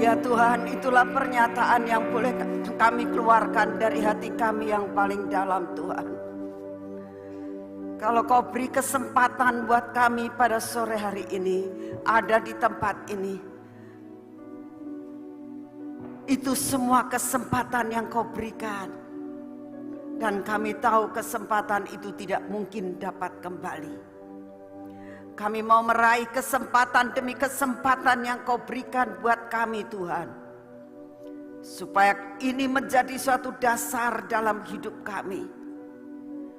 Ya Tuhan, itulah pernyataan yang boleh kami keluarkan dari hati kami yang paling dalam, Tuhan. Kalau Kau beri kesempatan buat kami pada sore hari ini, ada di tempat ini, itu semua kesempatan yang Kau berikan. Dan kami tahu kesempatan itu tidak mungkin dapat kembali. Kami mau meraih kesempatan demi kesempatan yang Kau berikan buat kami, Tuhan. Supaya ini menjadi suatu dasar dalam hidup kami.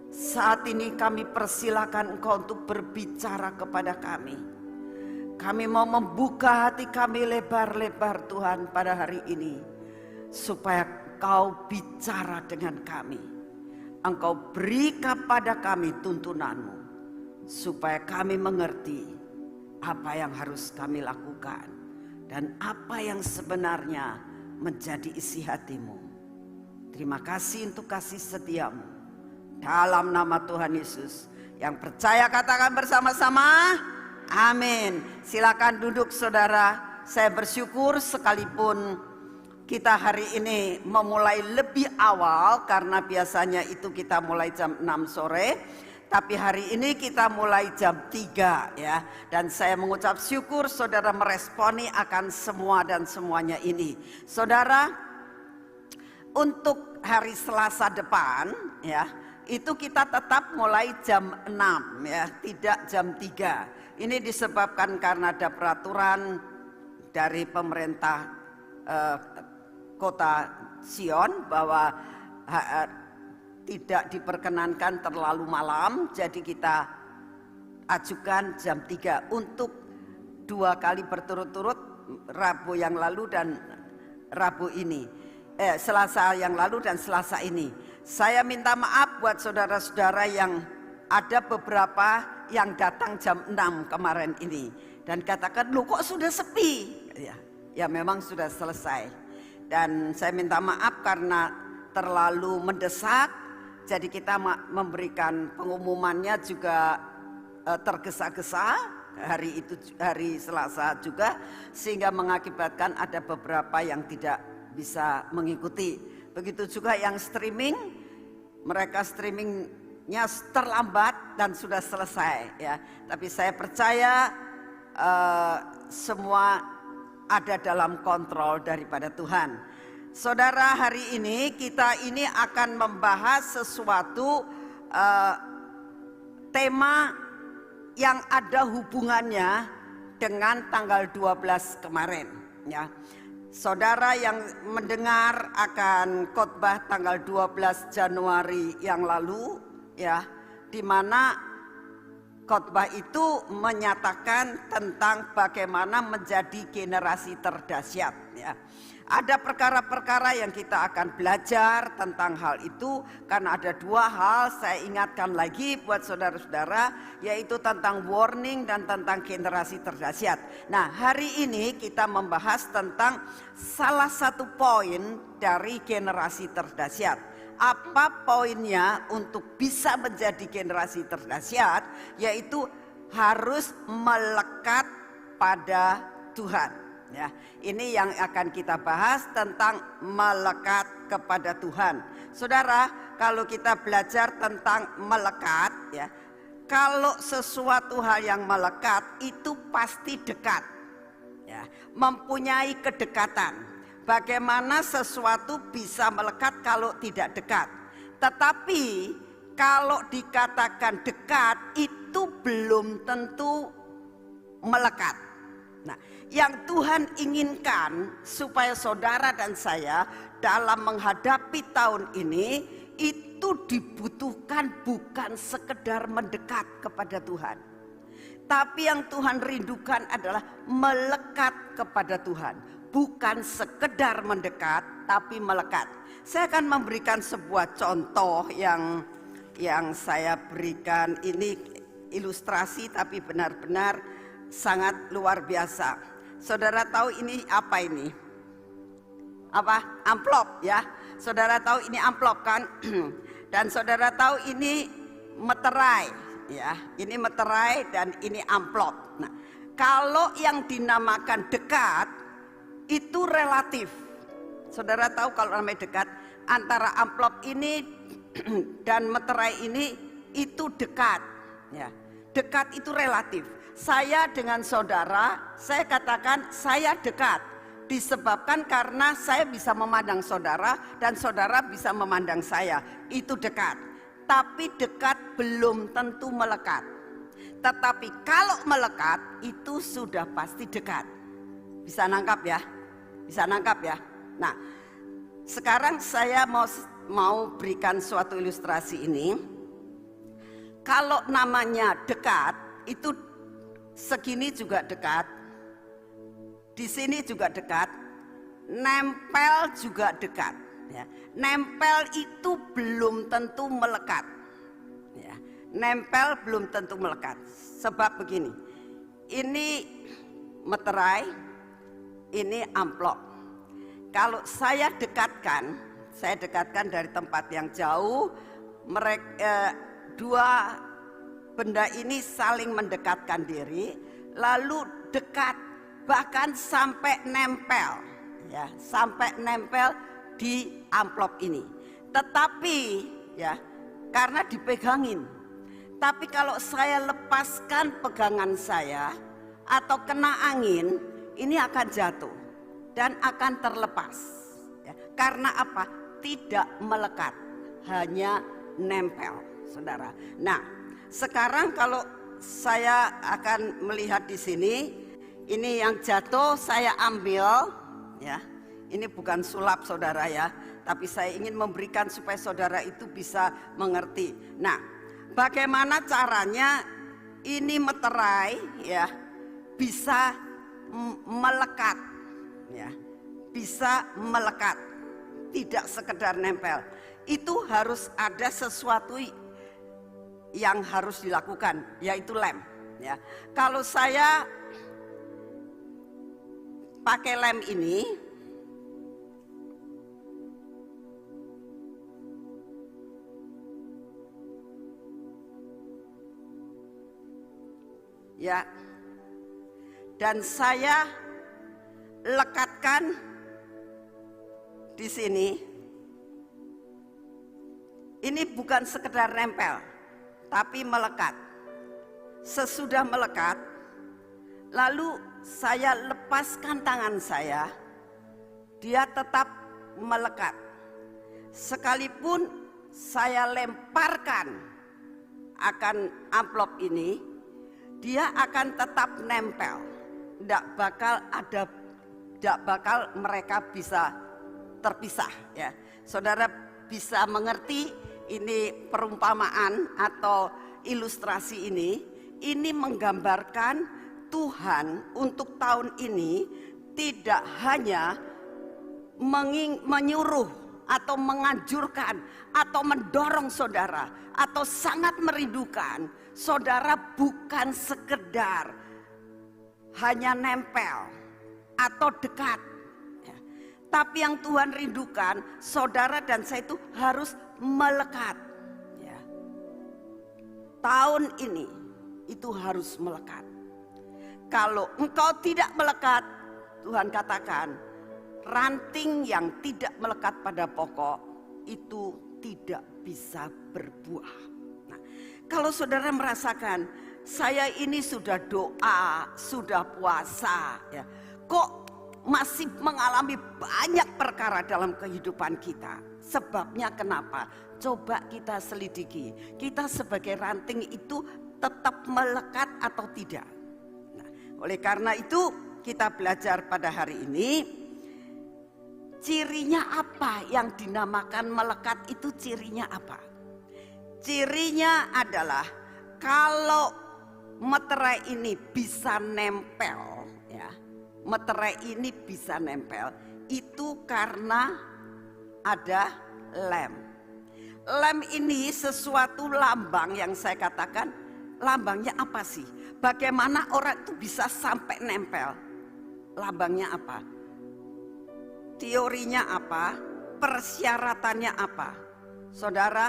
Saat ini kami persilakan Engkau untuk berbicara kepada kami. Kami mau membuka hati kami lebar-lebar, Tuhan, pada hari ini. Supaya Kau bicara dengan kami. Engkau beri kepada kami tuntunan-Mu. Supaya kami mengerti apa yang harus kami lakukan. Dan apa yang sebenarnya menjadi isi hati-Mu. Terima kasih untuk kasih setia-Mu. Dalam nama Tuhan Yesus. Yang percaya katakan bersama-sama. Amin. Silakan duduk saudara. Saya bersyukur sekalipun kita hari ini memulai lebih awal. Karena biasanya itu kita mulai jam 6 sore. Tapi hari ini kita mulai jam 3 ya. Dan saya mengucap syukur saudara meresponi akan semua dan semuanya ini. Saudara, untuk hari Selasa depan ya, itu kita tetap mulai jam 6 ya, tidak jam 3. Ini disebabkan karena ada peraturan dari pemerintah kota Sion bahwa tidak diperkenankan terlalu malam, jadi kita ajukan jam 3 untuk 2 kali berturut-turut, Rabu yang lalu dan Rabu ini, Selasa yang lalu dan Selasa ini. Saya minta maaf buat saudara-saudara yang ada beberapa yang datang jam 6 kemarin ini dan katakan, "Loh kok sudah sepi?" Ya memang sudah selesai. Dan saya minta maaf karena terlalu mendesak. Jadi kita memberikan pengumumannya juga tergesa-gesa hari Selasa juga, sehingga mengakibatkan ada beberapa yang tidak bisa mengikuti. Begitu juga yang streaming, mereka streamingnya terlambat dan sudah selesai ya. Tapi saya percaya semua ada dalam kontrol daripada Tuhan. Saudara, hari ini kita ini akan membahas sesuatu tema yang ada hubungannya dengan tanggal 12 kemarin ya. Saudara yang mendengar akan khotbah tanggal 12 Januari yang lalu ya, di mana khotbah itu menyatakan tentang bagaimana menjadi generasi terdahsyat ya. Ada perkara-perkara yang kita akan belajar tentang hal itu, karena ada 2 hal saya ingatkan lagi buat saudara-saudara, yaitu tentang warning dan tentang generasi terdahsyat. Nah, hari ini kita membahas tentang salah satu poin dari generasi terdahsyat. Apa poinnya untuk bisa menjadi generasi terdahsyat? Yaitu harus melekat pada Tuhan. Ya, ini yang akan kita bahas tentang melekat kepada Tuhan. Saudara, kalau kita belajar tentang melekat ya, kalau sesuatu hal yang melekat itu pasti dekat. Ya, mempunyai kedekatan. Bagaimana sesuatu bisa melekat kalau tidak dekat? Tetapi kalau dikatakan dekat itu belum tentu melekat. Nah, yang Tuhan inginkan supaya saudara dan saya dalam menghadapi tahun ini itu dibutuhkan bukan sekedar mendekat kepada Tuhan. Tapi yang Tuhan rindukan adalah melekat kepada Tuhan. Bukan sekedar mendekat tapi melekat. Saya akan memberikan sebuah contoh yang saya berikan ini ilustrasi tapi benar-benar sangat luar biasa. Saudara tahu ini apa ini? Apa? Amplop ya. Saudara tahu ini amplop kan? Dan saudara tahu ini meterai ya. Ini meterai dan ini amplop. Nah, kalau yang dinamakan dekat itu relatif. Saudara tahu kalau namanya dekat, antara amplop ini dan meterai ini itu dekat, ya. Dekat itu relatif. Saya dengan saudara, saya katakan saya dekat, disebabkan karena saya bisa memandang saudara dan saudara bisa memandang saya, itu dekat. Tapi dekat belum tentu melekat. Tetapi kalau melekat itu sudah pasti dekat. Bisa nangkap ya? Bisa nangkap ya? Nah, sekarang saya mau berikan suatu ilustrasi ini. Kalau namanya dekat, itu segini juga dekat, di sini juga dekat, nempel juga dekat. Ya. Nempel itu belum tentu melekat. Ya. Nempel belum tentu melekat. Sebab begini, ini meterai, ini amplop. Kalau saya dekatkan dari tempat yang jauh, dua benda ini saling mendekatkan diri, lalu dekat, bahkan sampai nempel, ya, sampai nempel di amplop ini. Tetapi ya, karena dipegangin. Tapi kalau saya lepaskan pegangan saya atau kena angin, ini akan jatuh dan akan terlepas. Ya, karena apa? Tidak melekat, hanya nempel, saudara. Nah, sekarang kalau saya akan melihat di sini, ini yang jatuh saya ambil, ya. Ini bukan sulap, saudara ya, tapi saya ingin memberikan supaya saudara itu bisa mengerti. Nah, bagaimana caranya ini meterai, ya, bisa melekat, ya, bisa melekat, tidak sekedar nempel. Itu harus ada sesuatu yang harus dilakukan, yaitu lem. Ya, kalau saya pakai lem ini, ya, dan saya lekatkan di sini. Ini bukan sekedar nempel, tapi melekat. Sesudah melekat, lalu saya lepaskan tangan saya, dia tetap melekat. Sekalipun saya lemparkan akan amplop ini, dia akan tetap nempel. Tidak bakal mereka bisa terpisah, ya. Saudara bisa mengerti ini perumpamaan atau ilustrasi ini menggambarkan Tuhan untuk tahun ini tidak hanya menyuruh atau menganjurkan atau mendorong saudara atau sangat merindukan saudara bukan sekedar hanya nempel atau dekat, ya. Tapi yang Tuhan rindukan saudara dan saya itu harus melekat, ya. Tahun ini itu harus melekat. Kalau engkau tidak melekat, Tuhan katakan ranting yang tidak melekat pada pokok itu tidak bisa berbuah. Nah, kalau saudara merasakan saya ini sudah doa, sudah puasa, ya, kok masih mengalami banyak perkara dalam kehidupan kita. Sebabnya kenapa? Coba kita selidiki. Kita sebagai ranting itu tetap melekat atau tidak? Nah, oleh karena itu kita belajar pada hari ini. Cirinya apa yang dinamakan melekat itu, cirinya apa? Cirinya adalah kalau meterai ini bisa nempel, ya. Meterai ini bisa nempel itu karena ada lem. Lem ini sesuatu lambang yang saya katakan, lambangnya apa sih? Bagaimana orang itu bisa sampai nempel? Lambangnya apa? Teorinya apa? Persyaratannya apa? Saudara,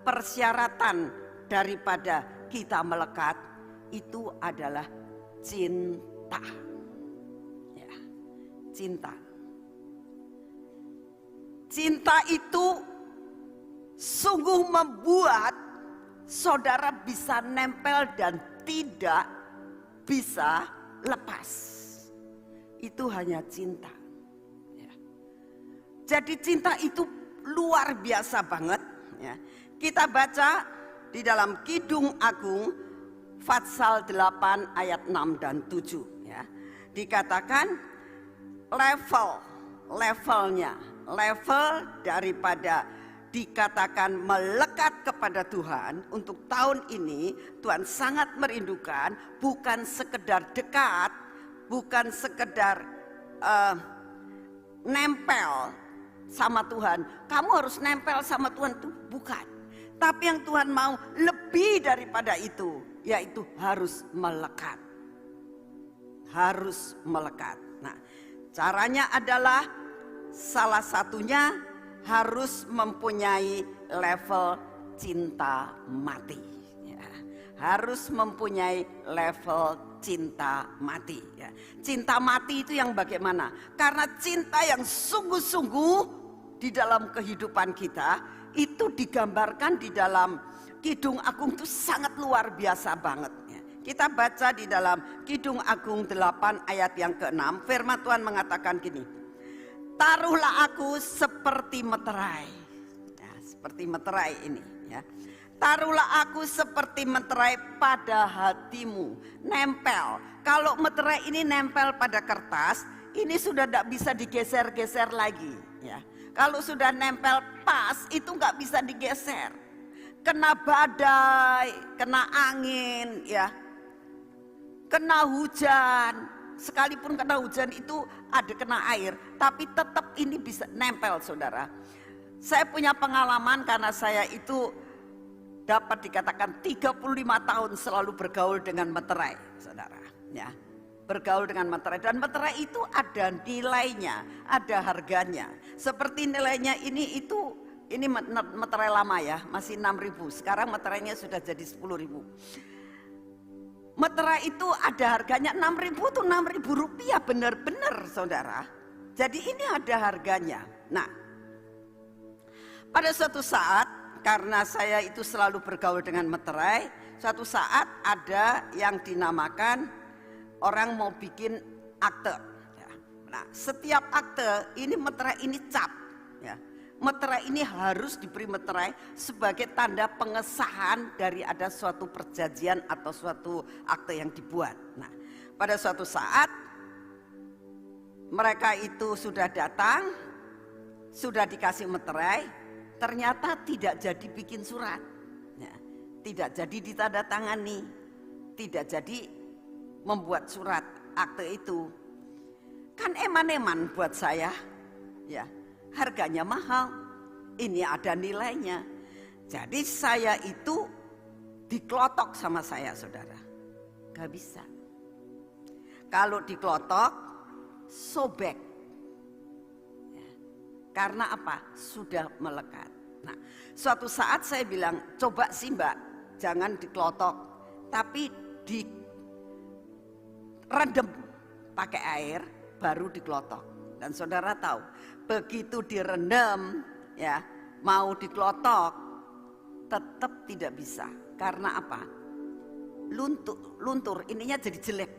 persyaratan daripada kita melekat itu adalah cinta. Ya. cinta. Cinta itu sungguh membuat saudara bisa nempel dan tidak bisa lepas. Itu hanya cinta. Ya. Jadi cinta itu luar biasa banget. Ya. Kita baca di dalam Kidung Agung Fatsal 8 ayat 6 dan 7. Ya. Dikatakan level daripada dikatakan melekat kepada Tuhan untuk tahun ini. Tuhan sangat merindukan bukan sekedar dekat, bukan sekedar nempel sama Tuhan. Kamu harus nempel sama Tuhan, itu bukan. Tapi yang Tuhan mau lebih daripada itu, yaitu harus melekat. Harus melekat. Nah, caranya adalah salah satunya harus mempunyai level cinta mati. Ya, harus mempunyai level cinta mati. Ya. Cinta mati itu yang bagaimana? Karena cinta yang sungguh-sungguh di dalam kehidupan kita itu digambarkan di dalam Kidung Agung itu sangat luar biasa banget. Ya. Kita baca di dalam Kidung Agung 8 ayat yang ke-6, firman Tuhan mengatakan gini. Taruhlah aku seperti meterai. Ya, seperti meterai ini. Ya. Taruhlah aku seperti meterai pada hatimu. Nempel. Kalau meterai ini nempel pada kertas, ini sudah tidak bisa digeser-geser lagi. Ya. Kalau sudah nempel pas, itu nggak bisa digeser. Kena badai, kena angin, ya, kena hujan. Sekalipun kena hujan itu ada kena air, tapi tetap ini bisa nempel, saudara. Saya punya pengalaman karena saya itu dapat dikatakan 35 tahun selalu bergaul dengan meterai, saudara. Ya, bergaul dengan meterai, dan meterai itu ada nilainya, ada harganya. Seperti nilainya ini meterai lama ya, masih 6.000. Sekarang meterainya sudah jadi 10.000. Meterai itu ada harganya 6.000 tuh 6.000 rupiah, benar-benar, saudara. Jadi ini ada harganya. Nah, pada suatu saat karena saya itu selalu bergaul dengan meterai, suatu saat ada yang dinamakan orang mau bikin akte. Ya. Nah, setiap akte ini meterai ini cap. Ya. Meterai ini harus diberi meterai sebagai tanda pengesahan dari ada suatu perjanjian atau suatu akte yang dibuat. Nah, pada suatu saat mereka itu sudah datang, sudah dikasih meterai, ternyata tidak jadi bikin surat, ya, tidak jadi ditandatangani, tidak jadi membuat surat akte itu. Kan eman-eman buat saya, ya. Harganya mahal, ini ada nilainya. Jadi saya itu dikelotok sama saya, saudara. Gak bisa. Kalau dikelotok, sobek. Ya. Karena apa? Sudah melekat. Nah, suatu saat saya bilang, coba sih mbak, jangan dikelotok, tapi direndam pakai air, baru dikelotok. Dan saudara tahu, begitu direndam, ya, mau dikelotok, tetap tidak bisa. Karena apa? Luntur, ininya jadi jelek.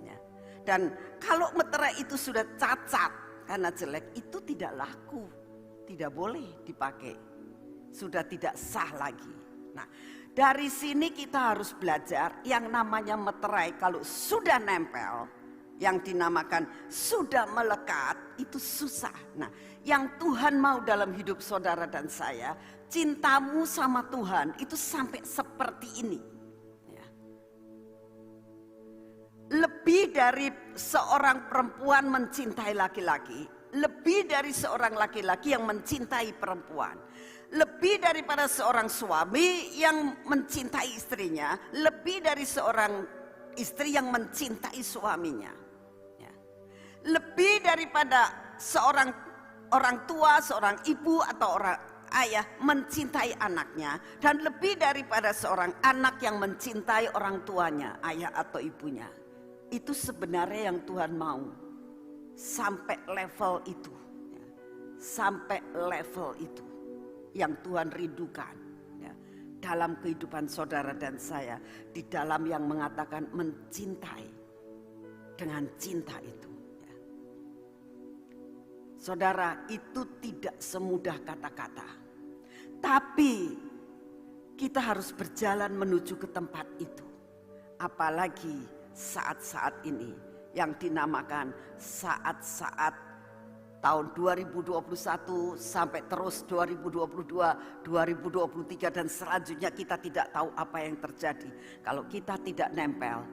Ya. Dan kalau meterai itu sudah cacat karena jelek, itu tidak laku, tidak boleh dipakai, sudah tidak sah lagi. Nah, dari sini kita harus belajar yang namanya meterai kalau sudah nempel, yang dinamakan sudah melekat, itu susah. Nah, yang Tuhan mau dalam hidup saudara dan saya, cintamu sama Tuhan itu sampai seperti ini. Ya. Lebih dari seorang perempuan mencintai laki-laki, lebih dari seorang laki-laki yang mencintai perempuan, lebih daripada seorang suami yang mencintai istrinya, lebih dari seorang istri yang mencintai suaminya. Lebih daripada seorang orang tua, seorang ibu atau orang ayah mencintai anaknya, dan lebih daripada seorang anak yang mencintai orang tuanya, ayah atau ibunya. Itu sebenarnya yang Tuhan mau. sampai level itu, ya. Sampai level itu yang Tuhan rindukan, ya. Dalam kehidupan saudara dan saya, di dalam yang mengatakan mencintai dengan cinta itu, ya. Saudara, itu tidak semudah kata-kata, tapi kita harus berjalan menuju ke tempat itu. Apalagi saat-saat ini yang dinamakan saat-saat tahun 2021 sampai terus 2022, 2023 dan selanjutnya, kita tidak tahu apa yang terjadi. Kalau kita tidak nempel,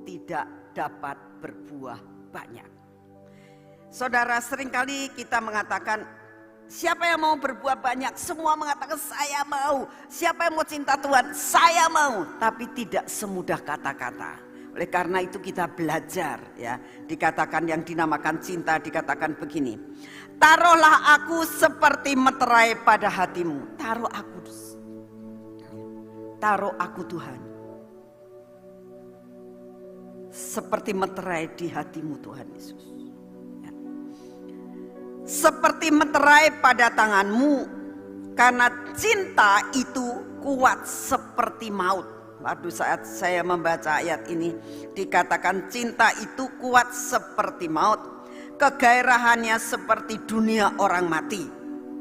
tidak dapat berbuah banyak. Saudara, seringkali kita mengatakan, siapa yang mau berbuat banyak? Semua mengatakan saya mau. Siapa yang mau cinta Tuhan? Saya mau. Tapi tidak semudah kata-kata. Oleh karena itu kita belajar, ya. Dikatakan yang dinamakan cinta, dikatakan begini. Taruhlah aku seperti meterai pada hatimu. Taruh aku Tuhan. Seperti meterai di hatimu Tuhan Yesus. Seperti meterai pada tanganmu, karena cinta itu kuat seperti maut. Waduh, saat saya membaca ayat ini dikatakan cinta itu kuat seperti maut, kegairahannya seperti dunia orang mati.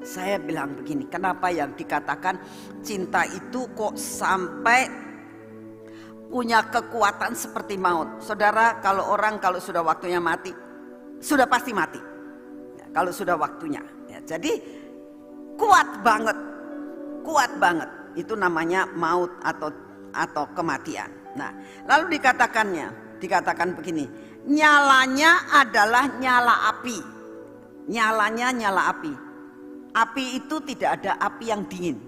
Saya bilang begini, kenapa yang dikatakan cinta itu kok sampai punya kekuatan seperti maut? Saudara, kalau sudah waktunya mati, sudah pasti mati. Kalau sudah waktunya, ya. Jadi kuat banget, itu namanya maut atau kematian. Nah, lalu dikatakan begini, nyalanya adalah nyala api, nyala api. Api itu tidak ada api yang dingin,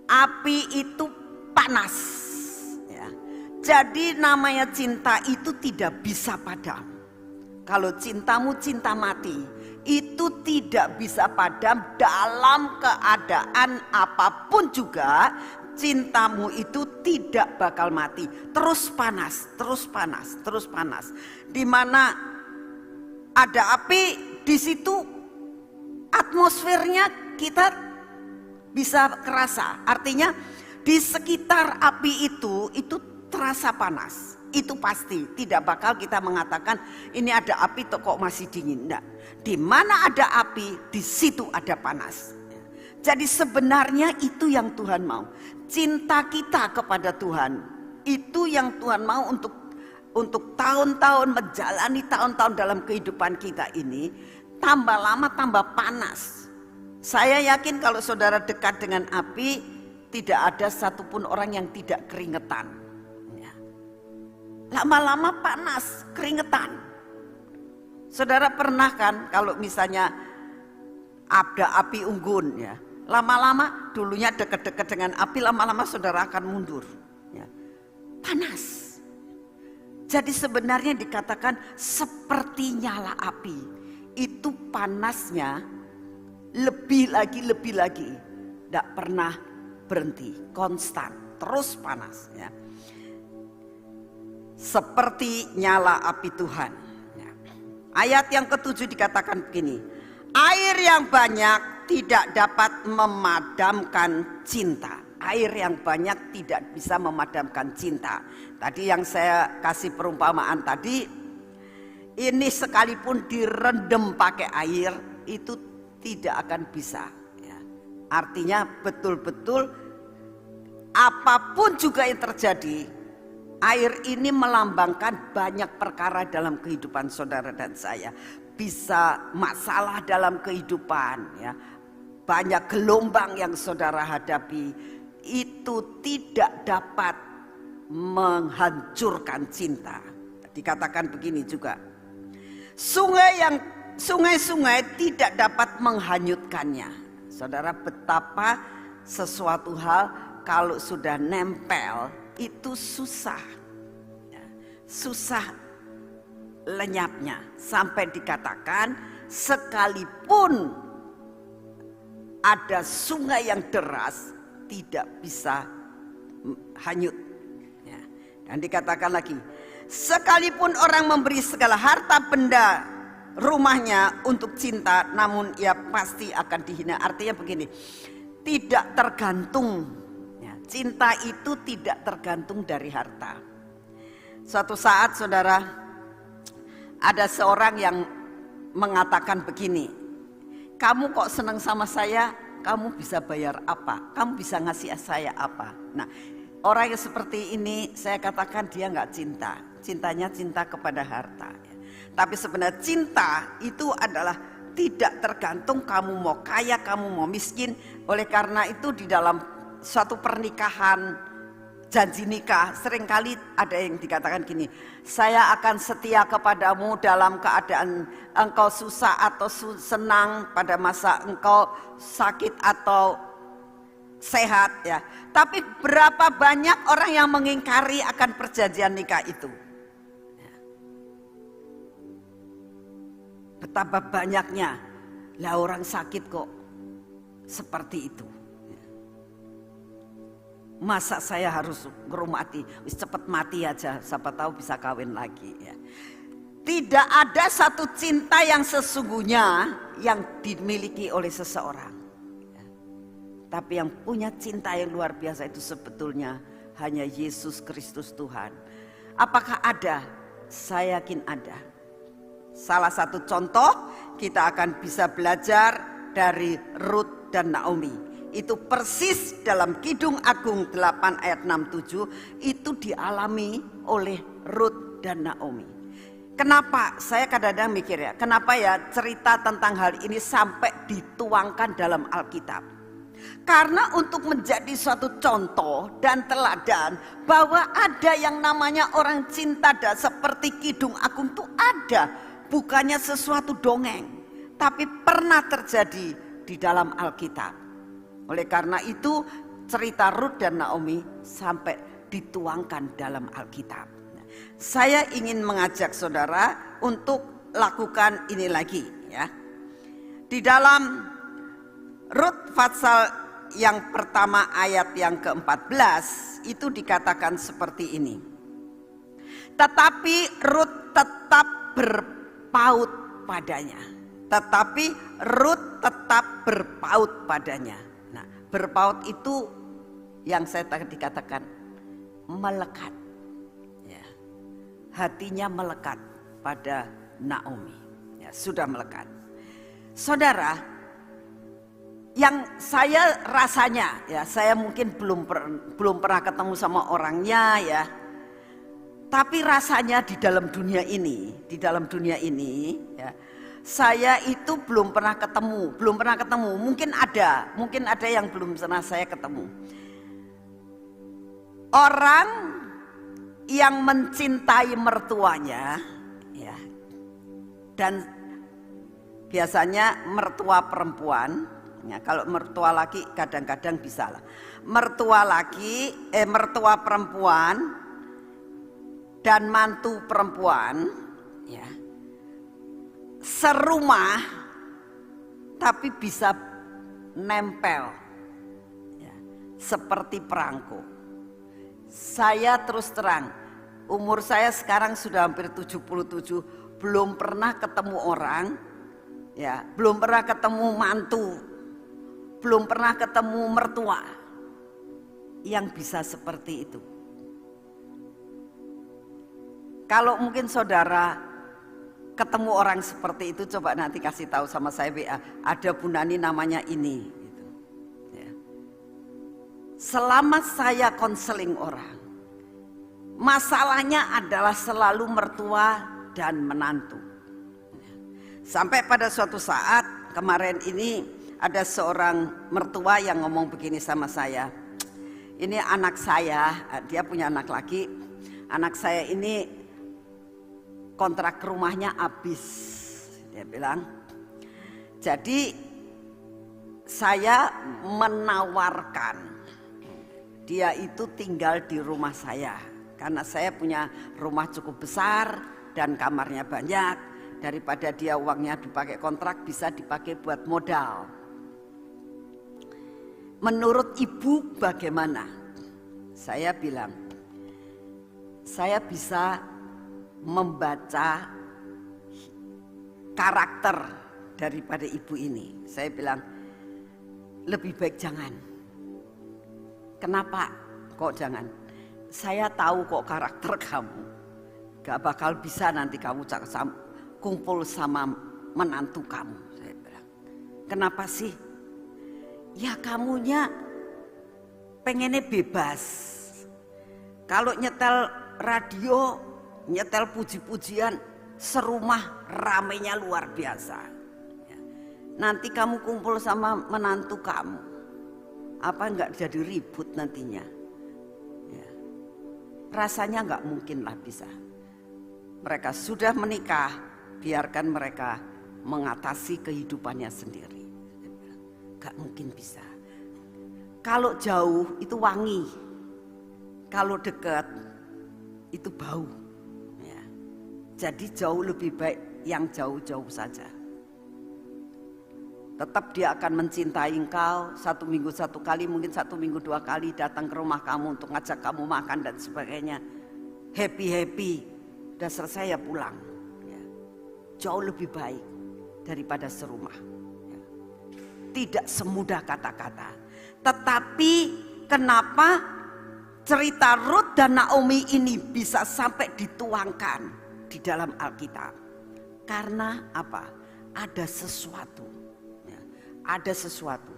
api itu panas, ya. Jadi namanya cinta itu tidak bisa padam. Kalau cintamu cinta mati, itu tidak bisa padam dalam keadaan apapun juga. Cintamu itu tidak bakal mati, terus panas. Di mana ada api, di situ atmosfernya kita bisa kerasa. Artinya di sekitar api itu terasa panas. Itu pasti, tidak bakal kita mengatakan ini ada api kok masih dingin. Enggak. Di mana ada api, di situ ada panas. Jadi sebenarnya itu yang Tuhan mau. Cinta kita kepada Tuhan, itu yang Tuhan mau untuk tahun-tahun menjalani tahun-tahun dalam kehidupan kita ini. Tambah lama tambah panas. Saya yakin kalau saudara dekat dengan api, tidak ada satupun orang yang tidak keringetan. Lama-lama panas, keringetan. Saudara pernah kan kalau misalnya ada api unggun, ya, lama-lama dulunya dekat-dekat dengan api, lama-lama saudara akan mundur, ya. Panas. Jadi sebenarnya dikatakan seperti nyala api. Itu panasnya lebih lagi, tidak pernah berhenti, konstan, terus panas, ya. Seperti nyala api Tuhan. Ayat yang ke-7 dikatakan begini, air yang banyak tidak dapat memadamkan cinta. Air yang banyak tidak bisa memadamkan cinta. Tadi yang saya kasih perumpamaan tadi, ini sekalipun direndam pakai air, itu tidak akan bisa, ya. Artinya betul-betul apapun juga yang terjadi, air ini melambangkan banyak perkara dalam kehidupan saudara dan saya. Bisa masalah dalam kehidupan, ya. Banyak gelombang yang saudara hadapi, itu tidak dapat menghancurkan cinta. Dikatakan begini juga, sungai-sungai tidak dapat menghanyutkannya. Saudara, betapa sesuatu hal kalau sudah nempel itu susah, ya, susah lenyapnya. Sampai dikatakan sekalipun ada sungai yang deras tidak bisa hanyut, ya. Dan dikatakan lagi, Sekalipun orang memberi segala harta benda rumahnya untuk cinta, namun ia pasti akan dihina. Artinya begini, tidak tergantung, ya, cinta itu tidak tergantung dari harta. Suatu saat saudara, ada seorang yang mengatakan begini, kamu kok senang sama saya, kamu bisa bayar apa? Kamu bisa ngasih saya apa? Nah, orang yang seperti ini saya katakan dia nggak cinta. Cintanya cinta kepada harta. Tapi sebenarnya cinta itu adalah tidak tergantung kamu mau kaya, kamu mau miskin. Oleh karena itu di dalam suatu pernikahan, janji nikah, seringkali ada yang dikatakan gini, saya akan setia kepadamu dalam keadaan engkau susah atau senang, pada masa engkau sakit atau sehat, ya. Tapi berapa banyak orang yang mengingkari akan perjanjian nikah itu? Betapa banyaknya, lah orang sakit kok seperti itu. Masa saya harus ngurmati, cepat mati aja, siapa tahu bisa kawin lagi, ya. Tidak ada satu cinta yang sesungguhnya yang dimiliki oleh seseorang, ya. Tapi yang punya cinta yang luar biasa itu sebetulnya hanya Yesus Kristus Tuhan. Apakah ada? Saya yakin ada. Salah satu contoh kita akan bisa belajar dari Rut dan Naomi. Itu persis dalam Kidung Agung 8 ayat 67 itu dialami oleh Rut dan Naomi. Kenapa? Saya kadang-kadang mikir ya, kenapa ya cerita tentang hal ini sampai dituangkan dalam Alkitab? Karena untuk menjadi suatu contoh dan teladan bahwa ada yang namanya orang cinta dan seperti Kidung Agung itu ada. Bukannya sesuatu dongeng, tapi pernah terjadi di dalam Alkitab. Oleh karena itu cerita Rut dan Naomi sampai dituangkan dalam Alkitab. Saya ingin mengajak saudara untuk lakukan ini lagi, ya. Di dalam Rut pasal yang pertama ayat yang ke-14 itu dikatakan seperti ini. Tetapi Rut tetap berpaut padanya. Tetapi Rut tetap berpaut padanya. Nah, berpaut itu yang saya tadi katakan melekat. Ya. Hatinya melekat pada Naomi. Ya, sudah melekat. Saudara, yang saya rasanya, ya, saya mungkin belum pernah ketemu sama orangnya, ya. Tapi rasanya di dalam dunia ini, ya, saya itu belum pernah ketemu. Mungkin ada yang belum pernah saya ketemu. Orang yang mencintai mertuanya, ya, dan biasanya mertua perempuan, ya, kalau mertua laki kadang-kadang bisa lah. Mertua perempuan dan mantu perempuan, ya, serumah tapi bisa nempel, ya, seperti perangko. Saya terus terang, umur saya sekarang sudah hampir 77, belum pernah ketemu orang, ya, belum pernah ketemu mantu, belum pernah ketemu mertua yang bisa seperti itu. Kalau mungkin saudara ketemu orang seperti itu, coba nanti kasih tahu sama saya WA. Ada Bu Nani namanya ini. Gitu. Ya. Selama saya konseling orang, masalahnya adalah selalu mertua dan menantu. Sampai pada suatu saat kemarin ini ada seorang mertua yang ngomong begini sama saya. Ini anak saya, dia punya anak laki. Anak saya ini kontrak rumahnya habis, dia bilang. Jadi saya menawarkan dia itu tinggal di rumah saya, karena saya punya rumah cukup besar dan kamarnya banyak. Daripada dia uangnya dipakai kontrak, bisa dipakai buat modal. Menurut ibu bagaimana? Saya bilang, saya bisa membaca karakter daripada ibu ini. Saya bilang lebih baik jangan. Kenapa kok jangan? Saya tahu kok karakter kamu. Gak bakal bisa nanti kamu kumpul sama menantu kamu. Saya bilang, kenapa sih? Ya kamunya pengennya bebas. Kalau nyetel radio, nyetel puji-pujian, serumah ramenya luar biasa. Nanti kamu kumpul sama menantu kamu, apa enggak jadi ribut nantinya? Ya. Rasanya enggak mungkin lah bisa. Mereka sudah menikah, biarkan mereka mengatasi kehidupannya sendiri. Enggak mungkin bisa. Kalau jauh itu wangi, kalau dekat itu bau. Ya. Jadi jauh lebih baik yang jauh-jauh saja. Tetap dia akan mencintai engkau, 1 minggu 1 kali, mungkin 1 minggu 2 kali datang ke rumah kamu untuk ngajak kamu makan dan sebagainya. Happy, udah selesai ya pulang. Ya. Jauh lebih baik daripada serumah. Ya. Tidak semudah kata-kata. Tetapi kenapa cerita Rut dan Naomi ini bisa sampai dituangkan di dalam Alkitab? Karena apa? Ada sesuatu. Ada sesuatu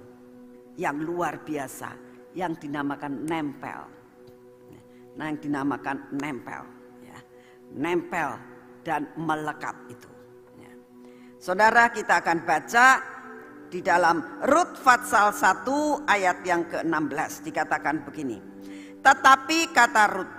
yang luar biasa yang dinamakan nempel. Nah, yang dinamakan nempel, ya. Nempel dan melekat itu. Ya. Saudara, kita akan baca di dalam Rut pasal 1 ayat yang ke-16 dikatakan begini. Tetapi kata Rut,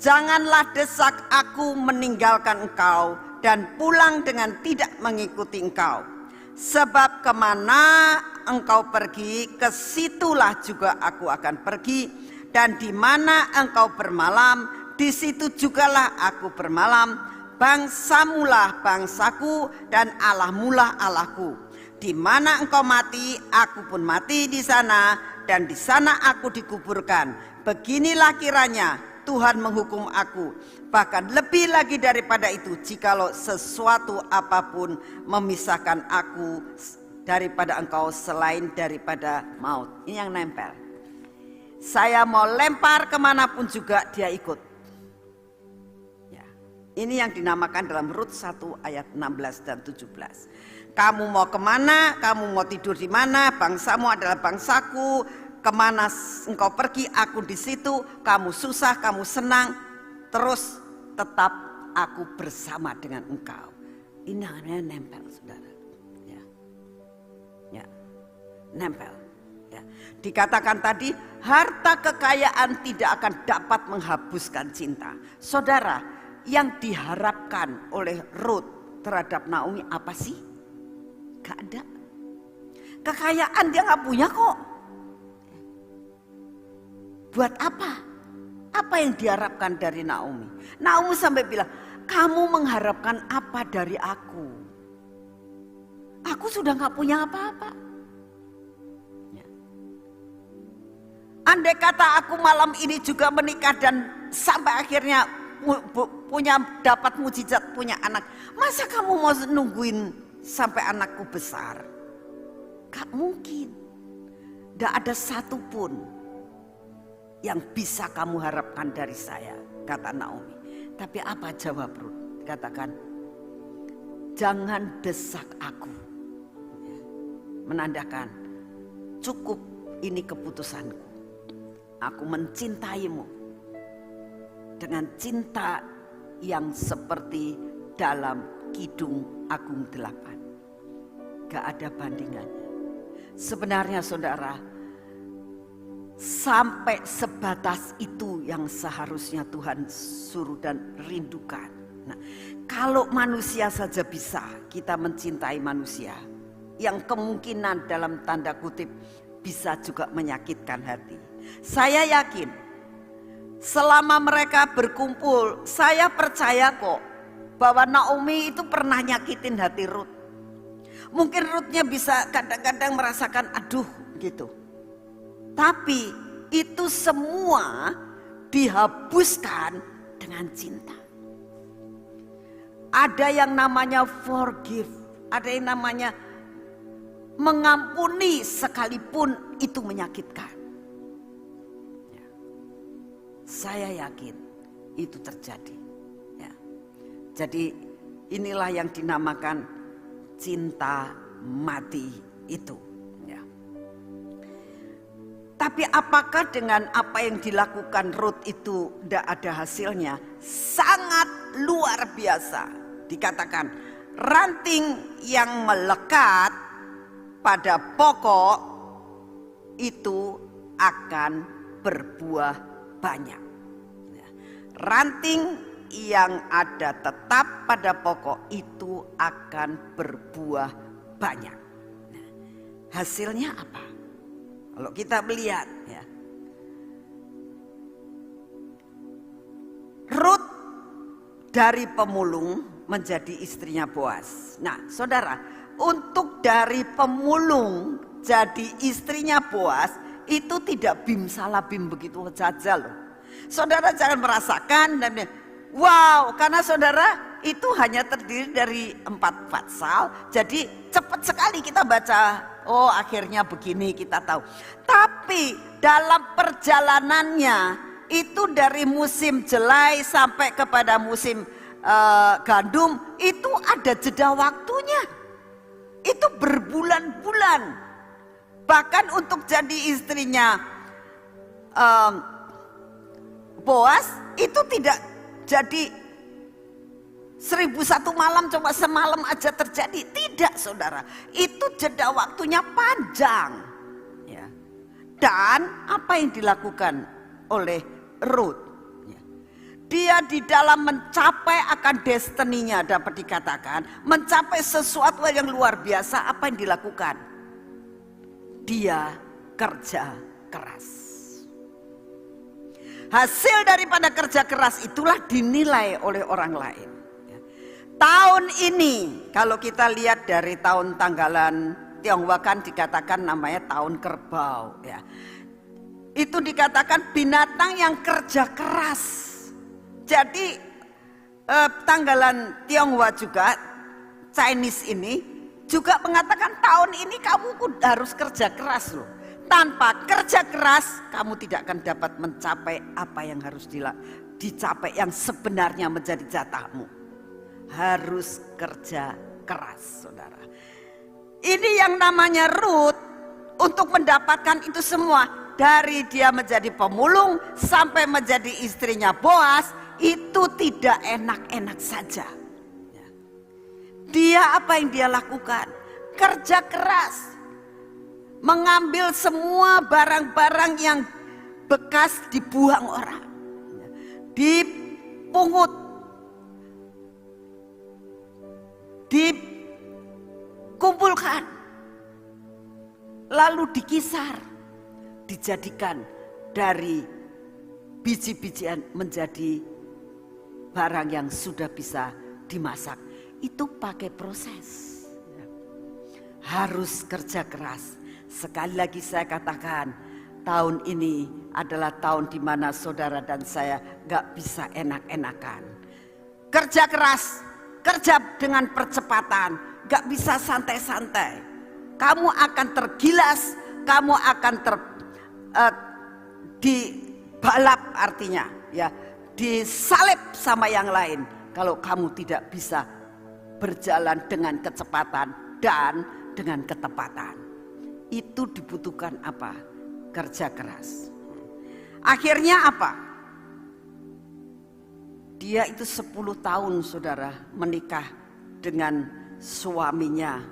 janganlah desak aku meninggalkan engkau dan pulang dengan tidak mengikuti engkau. Sebab kemana engkau pergi, kesitulah juga aku akan pergi. Dan di mana engkau bermalam, di situ jugalah aku bermalam. Bangsamulah bangsaku dan Allahmulah Allahku. Di mana engkau mati, aku pun mati di sana. Dan di sana aku dikuburkan. Beginilah kiranya Tuhan menghukum aku. Bahkan lebih lagi daripada itu, jikalau sesuatu apapun memisahkan aku daripada engkau selain daripada maut. Ini yang nempel. Saya mau lempar kemanapun juga dia ikut. Ya. Ini yang dinamakan dalam Rut 1 ayat 16 dan 17. Kamu mau kemana, kamu mau tidur di mana, bangsamu adalah bangsaku. Kemana engkau pergi, aku di situ. Kamu susah, kamu senang, terus tetap aku bersama dengan engkau. Ini namanya nempel, saudara. Ya, ya, nempel. Ya. Dikatakan tadi, harta kekayaan tidak akan dapat menghapuskan cinta. Saudara, yang diharapkan oleh Rut terhadap Naomi apa sih? Gak ada. Kekayaan dia gak punya kok. Buat apa? Apa yang diharapkan dari Naomi? Naomi sampai bilang, kamu mengharapkan apa dari aku? Aku sudah gak punya apa-apa. Ya. Andai kata aku malam ini juga menikah dan sampai akhirnya dapat mujizat punya anak. Masa kamu mau nungguin sampai anakku besar? Gak mungkin. Gak ada satupun yang bisa kamu harapkan dari saya, kata Naomi. Tapi apa jawab Rut? Katakan, jangan desak aku. Menandakan, cukup, ini keputusanku. Aku mencintaimu dengan cinta yang seperti dalam Kidung Agung 8. Gak ada bandingannya. Sebenarnya saudara, sampai sebatas itu yang seharusnya Tuhan suruh dan rindukan. Nah, kalau manusia saja bisa kita mencintai manusia, yang kemungkinan dalam tanda kutip bisa juga menyakitkan hati. Saya yakin selama mereka berkumpul, saya percaya kok bahwa Naomi itu pernah nyakitin hati Rut. Mungkin Rutnya bisa kadang-kadang merasakan aduh gitu. Tapi itu semua dihapuskan dengan cinta. Ada yang namanya forgive, ada yang namanya mengampuni sekalipun itu menyakitkan. Ya. Saya yakin itu terjadi. Ya. Jadi inilah yang dinamakan cinta mati itu. Ya. Tapi apakah dengan apa yang dilakukan Ruth itu tidak ada hasilnya? Sangat luar biasa. Dikatakan ranting yang melekat pada pokok itu akan berbuah banyak. Ranting yang ada tetap pada pokok itu akan berbuah banyak. Nah, hasilnya apa? Kalau kita melihat, ya, Ruth dari pemulung menjadi istrinya Boas. Nah, saudara, untuk dari pemulung jadi istrinya Boas itu tidak bim salah bim begitu saja loh. Saudara jangan merasakan dan wow, karena saudara itu hanya terdiri dari 4 pasal, jadi cepat sekali kita baca. Oh, akhirnya begini, kita tahu. Tapi dalam perjalanannya itu dari musim jelai sampai kepada musim gandum itu ada jeda waktunya. Itu berbulan-bulan. Bahkan untuk jadi istrinya Boas itu tidak jadi 1001 malam coba semalam aja terjadi. Tidak, saudara. Itu jeda waktunya panjang. Ya. Dan apa yang dilakukan oleh Ruth? Dia di dalam mencapai akan destininya, dapat dikatakan mencapai sesuatu yang luar biasa. Apa yang dilakukan? Dia kerja keras. Hasil daripada kerja keras itulah dinilai oleh orang lain. Tahun ini kalau kita lihat dari tahun tanggalan Tionghoa kan dikatakan namanya tahun kerbau, ya. Itu dikatakan binatang yang kerja keras. Jadi tanggalan Tionghoa juga, Chinese ini juga mengatakan tahun ini kamu harus kerja keras loh. Tanpa kerja keras kamu tidak akan dapat mencapai apa yang harus dicapai yang sebenarnya menjadi jatahmu. Harus kerja keras, saudara. Ini yang namanya Ruth untuk mendapatkan itu semua. Dari dia menjadi pemulung sampai menjadi istrinya Boas. Itu tidak enak-enak saja. Dia apa yang dia lakukan? Kerja keras. Mengambil semua barang-barang yang bekas dibuang orang. Dipungut. Dikumpulkan. Lalu dikisar. Dijadikan dari biji-bijian menjadi barang yang sudah bisa dimasak. Itu pakai proses. Harus kerja keras. Sekali lagi saya katakan, tahun ini adalah tahun di mana saudara dan saya gak bisa enak-enakan. Kerja keras, kerja dengan percepatan, gak bisa santai-santai. Kamu akan tergilas, kamu akan dibalap artinya, ya. Disalib sama yang lain kalau kamu tidak bisa berjalan dengan kecepatan dan dengan ketepatan. Itu dibutuhkan apa? Kerja keras. Akhirnya apa? Dia itu 10 tahun saudara menikah dengan suaminya,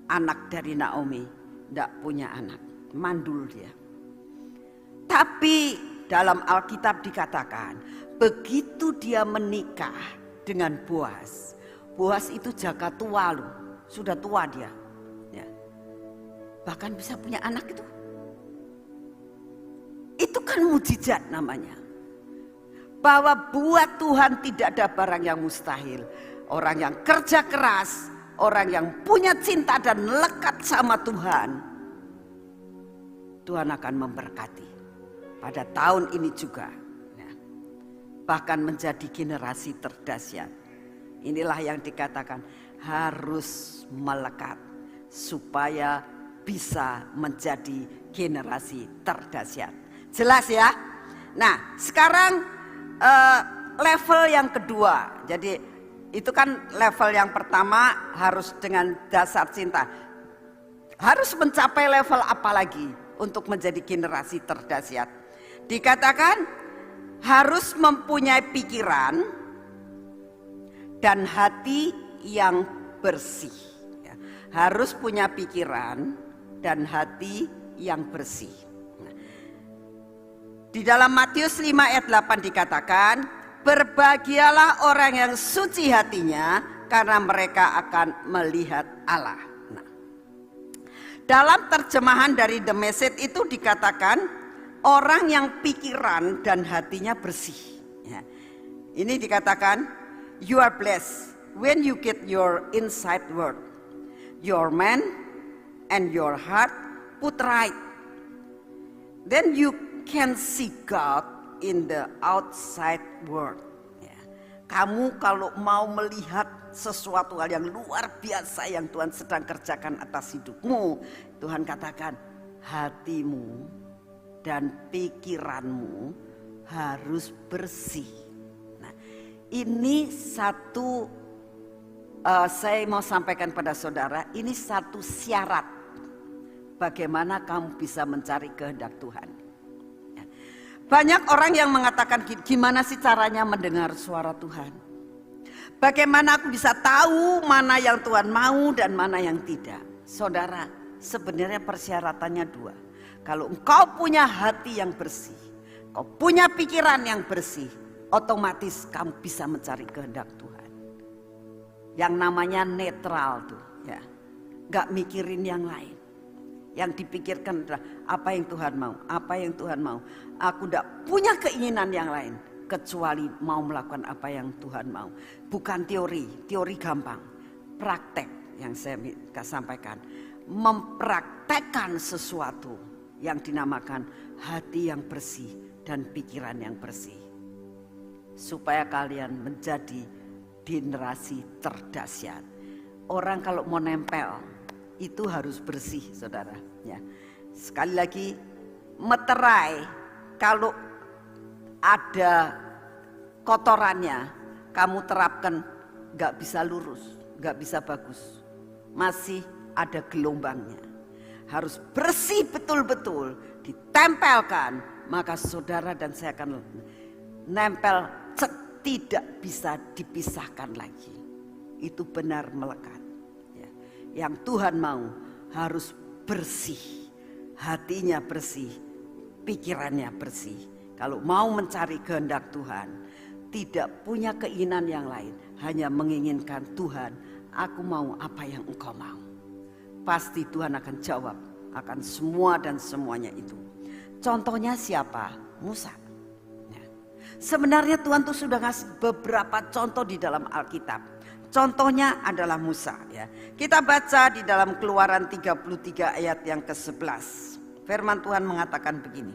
anak dari Naomi, tidak punya anak, mandul dia. Tapi dalam Alkitab dikatakan begitu dia menikah dengan Boas, Boas itu jaga tua loh, sudah tua dia, ya. Bahkan bisa punya anak itu. Itu kan mujizat namanya. Bahwa buat Tuhan tidak ada barang yang mustahil. Orang yang kerja keras, orang yang punya cinta dan lekat sama Tuhan, Tuhan akan memberkati. Pada tahun ini juga. Bahkan menjadi generasi terdahsyat Inilah yang dikatakan harus melekat supaya bisa menjadi generasi terdahsyat. Jelas ya? Nah, sekarang level yang kedua. Jadi itu kan level yang pertama harus dengan dasar cinta. Harus mencapai level apa lagi untuk menjadi generasi terdahsyat? Dikatakan harus mempunyai pikiran dan hati yang bersih. Harus punya pikiran dan hati yang bersih. Di dalam Matius 5 ayat 8 dikatakan, berbahagialah orang yang suci hatinya karena mereka akan melihat Allah. Nah, dalam terjemahan dari The Message itu dikatakan orang yang pikiran dan hatinya bersih. Ya. Ini dikatakan, you are blessed when you get your inside word, your mind and your heart put right. Then you can see God in the outside world. Ya. Kamu kalau mau melihat sesuatu hal yang luar biasa yang Tuhan sedang kerjakan atas hidupmu, Tuhan katakan hatimu dan pikiranmu harus bersih. Nah, ini satu saya mau sampaikan pada saudara, ini satu syarat bagaimana kamu bisa mencari kehendak Tuhan. Banyak orang yang mengatakan, gimana sih caranya mendengar suara Tuhan? Bagaimana aku bisa tahu mana yang Tuhan mau dan mana yang tidak? Saudara, sebenarnya persyaratannya dua. Kalau engkau punya hati yang bersih, kau punya pikiran yang bersih, otomatis kamu bisa mencari kehendak Tuhan. Yang namanya netral tuh, ya, gak mikirin yang lain. Yang dipikirkan adalah apa yang Tuhan mau, apa yang Tuhan mau. Aku tidak punya keinginan yang lain kecuali mau melakukan apa yang Tuhan mau. Bukan teori gampang. Praktek yang saya sampaikan. Mempraktekkan sesuatu yang dinamakan hati yang bersih dan pikiran yang bersih. Supaya kalian menjadi generasi terdahsyat. Orang kalau mau nempel itu harus bersih, saudara. Ya. Sekali lagi, meterai kalau ada kotorannya, kamu terapkan gak bisa lurus, gak bisa bagus. Masih ada gelombangnya. Harus bersih betul-betul, ditempelkan, maka saudara dan saya akan nempel, tidak bisa dipisahkan lagi. Itu benar melekat. Yang Tuhan mau harus bersih, hatinya bersih, pikirannya bersih. Kalau mau mencari kehendak Tuhan, tidak punya keinginan yang lain, hanya menginginkan Tuhan, aku mau apa yang Engkau mau. Pasti Tuhan akan jawab akan semua dan semuanya itu. Contohnya siapa? Musa. Sebenarnya Tuhan tuh sudah ngasih beberapa contoh di dalam Alkitab. Contohnya adalah Musa, ya. Kita baca di dalam Keluaran 33 ayat yang ke-11. Firman Tuhan mengatakan begini.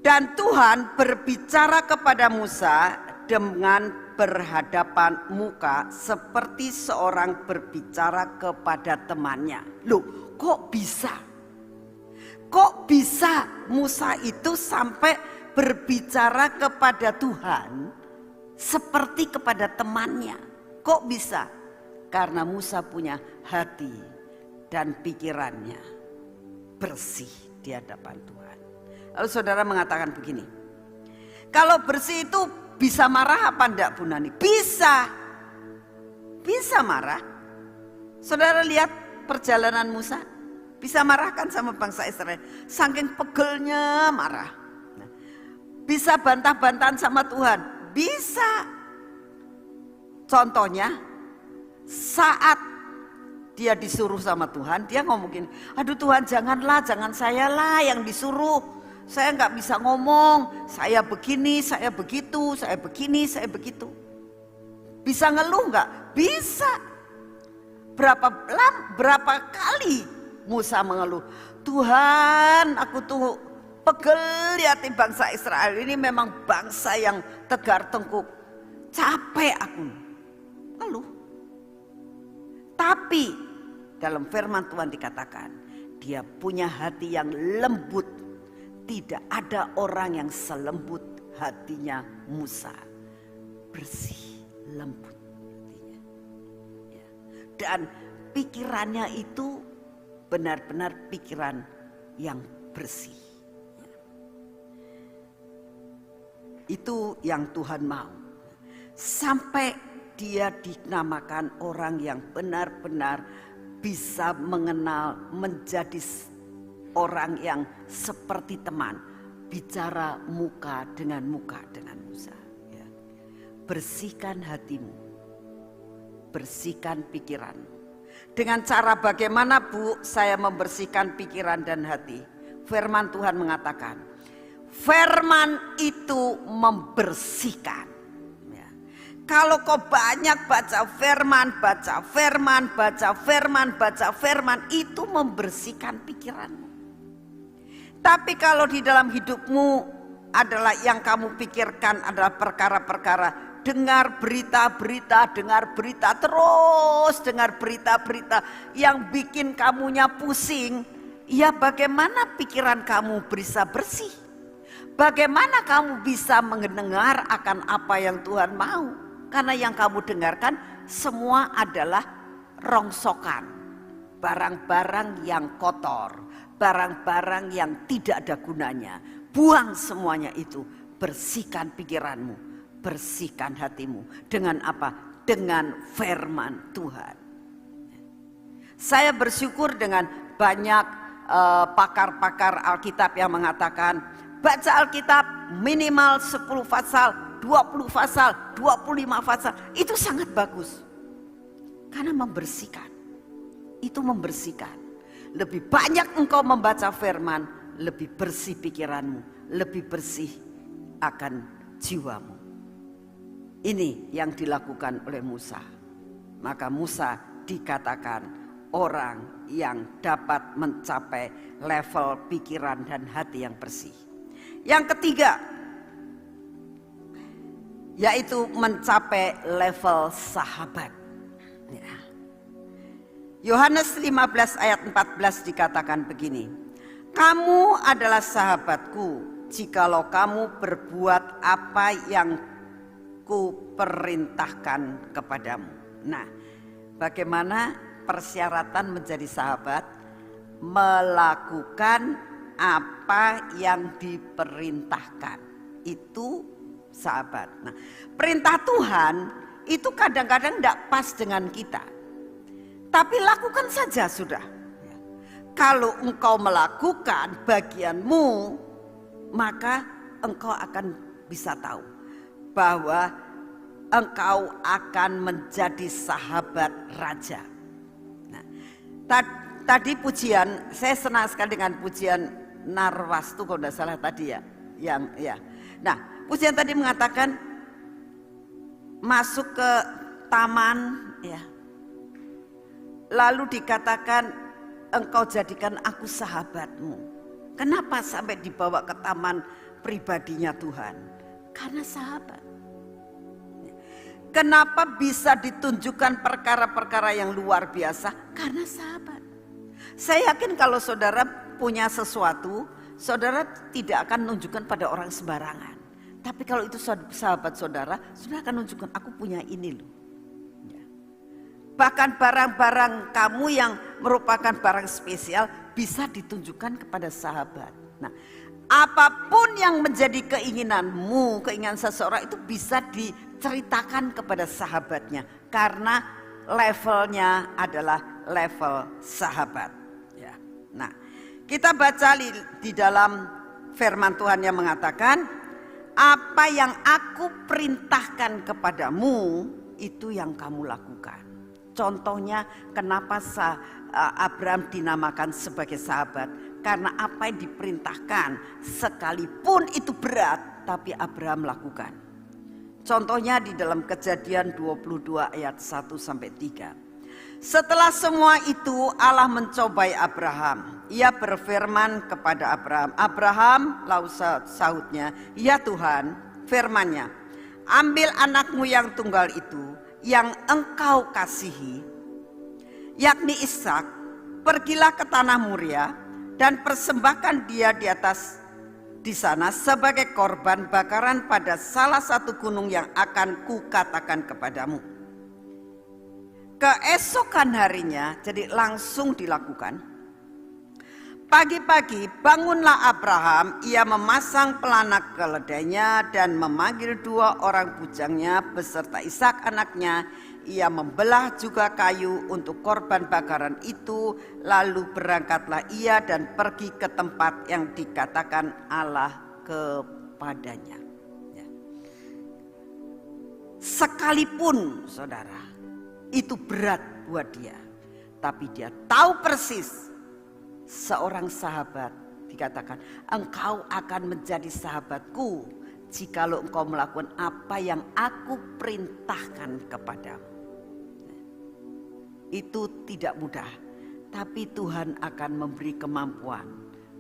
Dan Tuhan berbicara kepada Musa dengan berhadapan muka seperti seorang berbicara kepada temannya. Loh, kok bisa? Kok bisa Musa itu sampai berbicara kepada Tuhan seperti kepada temannya? Kok bisa? Karena Musa punya hati dan pikirannya bersih di hadapan Tuhan. Lalu saudara mengatakan begini, kalau bersih itu bisa marah apa enggak Bu Nani? Bisa. Bisa marah. Saudara lihat perjalanan Musa, bisa marahkan sama bangsa Israel. Saking pegelnya marah. Bisa bantah-bantahan sama Tuhan. Bisa. Contohnya saat dia disuruh sama Tuhan, dia ngomong gini, aduh Tuhan janganlah, jangan saya lah yang disuruh. Saya nggak bisa ngomong, saya begini, saya begitu, saya begini, saya begitu. Bisa ngeluh nggak? Bisa. Berapa kali Musa mengeluh, Tuhan aku tuh pegel lihat bangsa Israel ini, memang bangsa yang tegar tengkuk. capek aku. Ngeluh. Tapi dalam firman Tuhan dikatakan, dia punya hati yang lembut. Tidak ada orang yang selembut hatinya Musa. Bersih, lembut hatinya. Ya. Dan pikirannya itu benar-benar pikiran yang bersih. Ya. Itu yang Tuhan mau. Sampai dia dinamakan orang yang benar-benar bisa mengenal, menjadi orang yang seperti teman, bicara muka dengan Musa. Ya. Bersihkan hatimu, bersihkan pikiran. Dengan cara bagaimana Bu saya membersihkan pikiran dan hati? Firman Tuhan mengatakan, firman itu membersihkan. Kalau kau banyak baca firman, itu membersihkan pikiranmu. Tapi kalau di dalam hidupmu adalah yang kamu pikirkan adalah perkara-perkara, dengar berita-berita yang bikin kamunya pusing, ya bagaimana pikiran kamu bisa bersih? Bagaimana kamu bisa mendengar akan apa yang Tuhan mau? Karena yang kamu dengarkan semua adalah rongsokan. Barang-barang yang kotor. Barang-barang yang tidak ada gunanya. Buang semuanya itu. Bersihkan pikiranmu. Bersihkan hatimu. Dengan apa? Dengan firman Tuhan. Saya bersyukur dengan banyak pakar-pakar Alkitab yang mengatakan, baca Alkitab minimal 10 pasal. 20 pasal, 25 pasal, itu sangat bagus. Karena membersihkan. Itu membersihkan. Lebih banyak engkau membaca firman, lebih bersih pikiranmu, lebih bersih akan jiwamu. Ini yang dilakukan oleh Musa. Maka Musa dikatakan orang yang dapat mencapai level pikiran dan hati yang bersih. Yang ketiga, yaitu mencapai level sahabat. Ya. Yohanes 15 ayat 14 dikatakan begini. Kamu adalah sahabatku jikalau kamu berbuat apa yang ku perintahkan kepadamu. Nah, bagaimana persyaratan menjadi sahabat? Melakukan apa yang diperintahkan. Itu sahabat. Nah, perintah Tuhan itu kadang-kadang tidak pas dengan kita. Tapi lakukan saja sudah. Kalau engkau melakukan bagianmu, maka engkau akan bisa tahu bahwa engkau akan menjadi sahabat raja. Nah, tadi pujian, saya senang sekali dengan pujian Narwastu kalau tidak salah tadi ya. Nah, pujian tadi mengatakan masuk ke taman ya. Lalu dikatakan engkau jadikan aku sahabatmu. Kenapa sampai dibawa ke taman pribadinya Tuhan? Karena sahabat. Kenapa bisa ditunjukkan perkara-perkara yang luar biasa? Karena sahabat. Saya yakin kalau saudara punya sesuatu, saudara tidak akan menunjukkan pada orang sembarangan. Tapi kalau itu sahabat saudara, saudara akan menunjukkan aku punya ini loh. Ya. Bahkan barang-barang kamu yang merupakan barang spesial bisa ditunjukkan kepada sahabat. Nah, apapun yang menjadi keinginanmu, keinginan seseorang itu bisa diceritakan kepada sahabatnya. Karena levelnya adalah level sahabat. Ya. Nah, kita baca di dalam firman Tuhan yang mengatakan, apa yang aku perintahkan kepadamu itu yang kamu lakukan. Contohnya kenapa Abraham dinamakan sebagai sahabat. Karena apa yang diperintahkan sekalipun itu berat, tapi Abraham lakukan. Contohnya di dalam Kejadian 22 ayat 1-3. Setelah semua itu Allah mencobai Abraham. Ia berfirman kepada Abraham. Abraham, lalu sahutnya, ya Tuhan, firmannya, ambil anakmu yang tunggal itu, yang engkau kasihi, yakni Ishak, pergilah ke tanah Moria dan persembahkan dia di sana sebagai korban bakaran pada salah satu gunung yang akan kukatakan kepadamu. Keesokan harinya, jadi langsung dilakukan. Pagi-pagi bangunlah Abraham, ia memasang pelana keledainya dan memanggil 2 orang bujangnya beserta Ishak anaknya. Ia membelah juga kayu untuk korban bakaran itu, lalu berangkatlah ia dan pergi ke tempat yang dikatakan Allah kepadanya. Ya. Sekalipun saudara, itu berat buat dia, tapi dia tahu persis. Seorang sahabat dikatakan, engkau akan menjadi sahabatku jikalau engkau melakukan apa yang aku perintahkan kepadamu. Itu tidak mudah, tapi Tuhan akan memberi kemampuan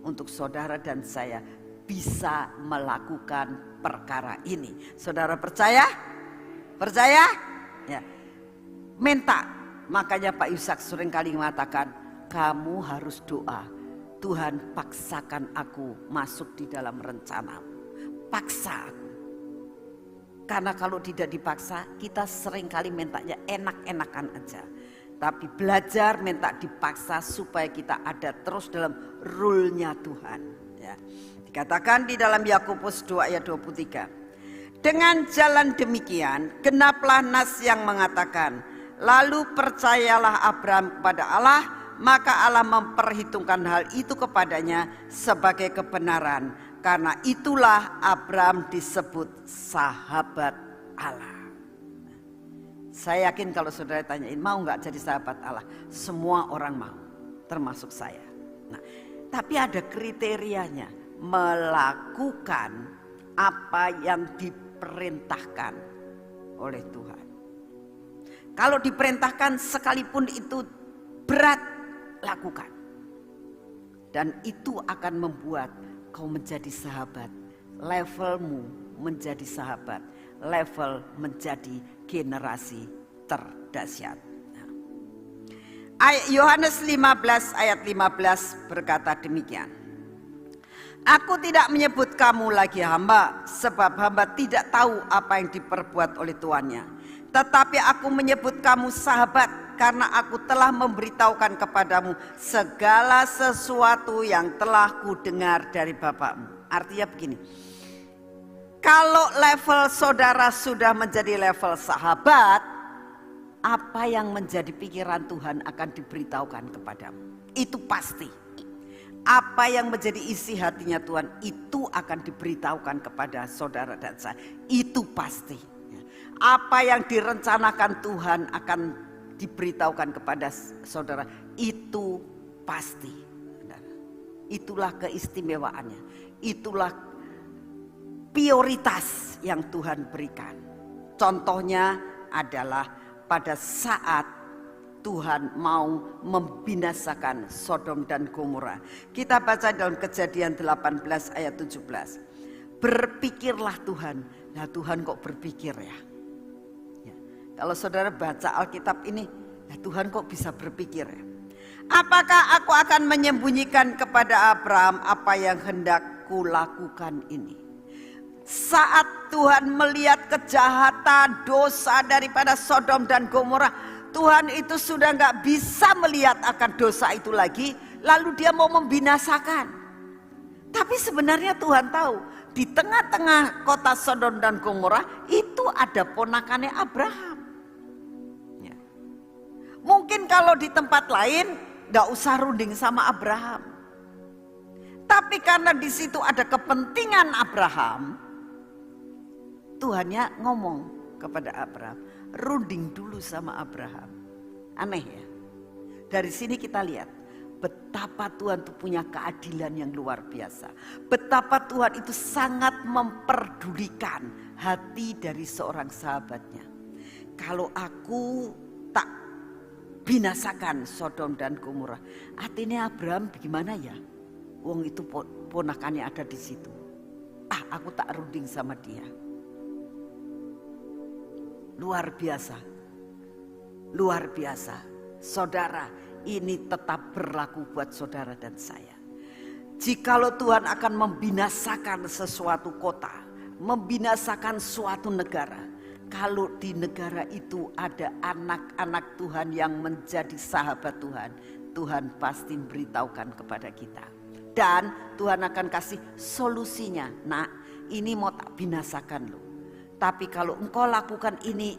untuk saudara dan saya bisa melakukan perkara ini. Saudara percaya? Percaya? Ya. Minta. Makanya Pak Yusak seringkali mengatakan, kamu harus doa, Tuhan paksakan aku masuk di dalam rencanamu. Paksa aku. Karena kalau tidak dipaksa, kita seringkali mintanya enak-enakan aja. Tapi belajar minta dipaksa supaya kita ada terus dalam rule-nya Tuhan. Ya. Dikatakan di dalam Yakobus 2 ayat 23. Dengan jalan demikian, genaplah nas yang mengatakan, lalu percayalah Abraham kepada Allah, maka Allah memperhitungkan hal itu kepadanya sebagai kebenaran. Karena itulah Abraham disebut sahabat Allah. Saya yakin kalau saudara tanyain, mau gak jadi sahabat Allah? Semua orang mau, termasuk saya. Nah, tapi ada kriterianya, melakukan apa yang diperintahkan oleh Tuhan. Kalau diperintahkan sekalipun itu berat, lakukan. Dan itu akan membuat kau menjadi sahabat. Levelmu menjadi sahabat. Level menjadi generasi terdahsyat. Yohanes 15 ayat 15 berkata demikian. Aku tidak menyebut kamu lagi hamba, sebab hamba tidak tahu apa yang diperbuat oleh tuannya. Tetapi aku menyebut kamu sahabat, karena aku telah memberitahukan kepadamu segala sesuatu yang telah kudengar dari Bapakmu. Artinya begini, kalau level saudara sudah menjadi level sahabat, apa yang menjadi pikiran Tuhan akan diberitahukan kepadamu. Itu pasti. Apa yang menjadi isi hatinya Tuhan itu akan diberitahukan kepada saudara dan saya. Itu pasti. Apa yang direncanakan Tuhan akan diberitahukan kepada saudara. Itu pasti. Itulah keistimewaannya. Itulah prioritas yang Tuhan berikan. Contohnya adalah pada saat Tuhan mau membinasakan Sodom dan Gomora. Kita baca dalam Kejadian 18 ayat 17. Berpikirlah Tuhan. Nah Tuhan kok berpikir ya? Kalau saudara baca Alkitab ini, ya Tuhan kok bisa berpikir ya? Apakah aku akan menyembunyikan kepada Abraham apa yang hendak kulakukan ini? Saat Tuhan melihat kejahatan, dosa daripada Sodom dan Gomora, Tuhan itu sudah gak bisa melihat akan dosa itu lagi, lalu dia mau membinasakan. Tapi sebenarnya Tuhan tahu, di tengah-tengah kota Sodom dan Gomora itu ada ponakannya Abraham. Ya. Mungkin kalau di tempat lain gak usah runding sama Abraham. Tapi karena di situ ada kepentingan Abraham, Tuhannya ngomong kepada Abraham, runding dulu sama Abraham. Aneh ya. Dari sini kita lihat betapa Tuhan itu punya keadilan yang luar biasa. Betapa Tuhan itu sangat memperdulikan hati dari seorang sahabatnya. Kalau aku tak binasakan Sodom dan Gomora, artinya Abraham gimana ya? Wong itu ponakannya ada di situ. Aku tak runding sama dia. Luar biasa. Luar biasa. Saudara, ini tetap berlaku buat saudara dan saya. Jikalau Tuhan akan membinasakan sesuatu kota, membinasakan suatu negara, kalau di negara itu ada anak-anak Tuhan yang menjadi sahabat Tuhan, Tuhan pasti beritahukan kepada kita. Dan Tuhan akan kasih solusinya. Nak, ini mau tak binasakan lo. Tapi kalau engkau lakukan ini,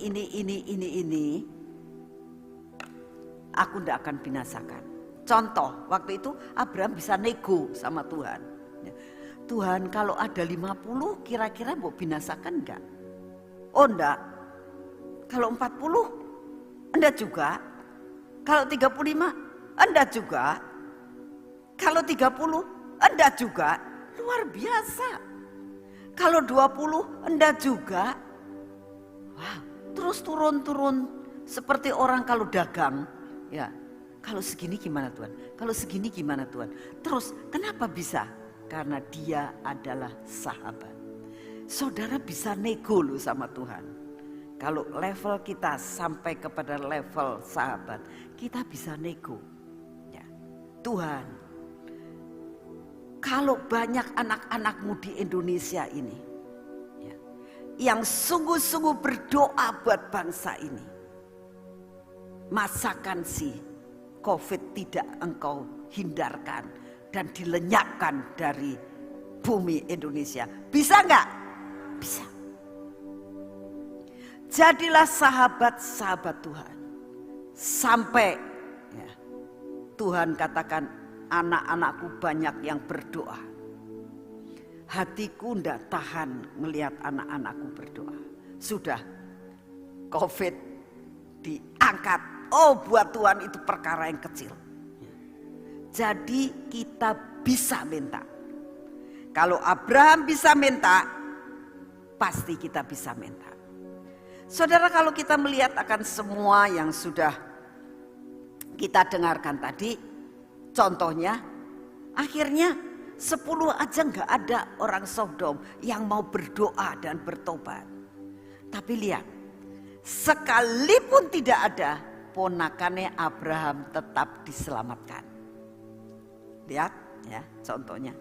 aku tidak akan binasakan. Contoh, waktu itu Abraham bisa nego sama Tuhan. Tuhan, kalau ada 50 kira-kira mau binasakan enggak? Oh enggak. Kalau 40 enggak juga. Kalau 35 enggak juga. Kalau 30 enggak juga. Luar biasa. Kalau 20 enggak juga. Wah, terus turun seperti orang kalau dagang, ya. Kalau segini gimana Tuhan? Kalau segini gimana Tuhan? Terus kenapa bisa? Karena dia adalah sahabat. Saudara bisa nego loh sama Tuhan. Kalau level kita sampai kepada level sahabat, kita bisa nego. Ya. Tuhan, kalau banyak anak-anakmu di Indonesia ini, ya, yang sungguh-sungguh berdoa buat bangsa ini, masakan sih COVID tidak engkau hindarkan dan dilenyapkan dari bumi Indonesia. Bisa enggak? Bisa. Jadilah sahabat-sahabat Tuhan. Sampai ya, Tuhan katakan, anak-anakku banyak yang berdoa. Hatiku ndak tahan melihat anak-anakku berdoa. Sudah COVID diangkat. Oh, buat Tuhan itu perkara yang kecil. Jadi kita bisa minta. Kalau Abraham bisa minta, pasti kita bisa minta. Saudara, kalau kita melihat akan semua yang sudah kita dengarkan tadi, contohnya, akhirnya 10 aja nggak ada orang Sodom yang mau berdoa dan bertobat. Tapi lihat, sekalipun tidak ada, ponakannya Abraham tetap diselamatkan. Lihat ya contohnya.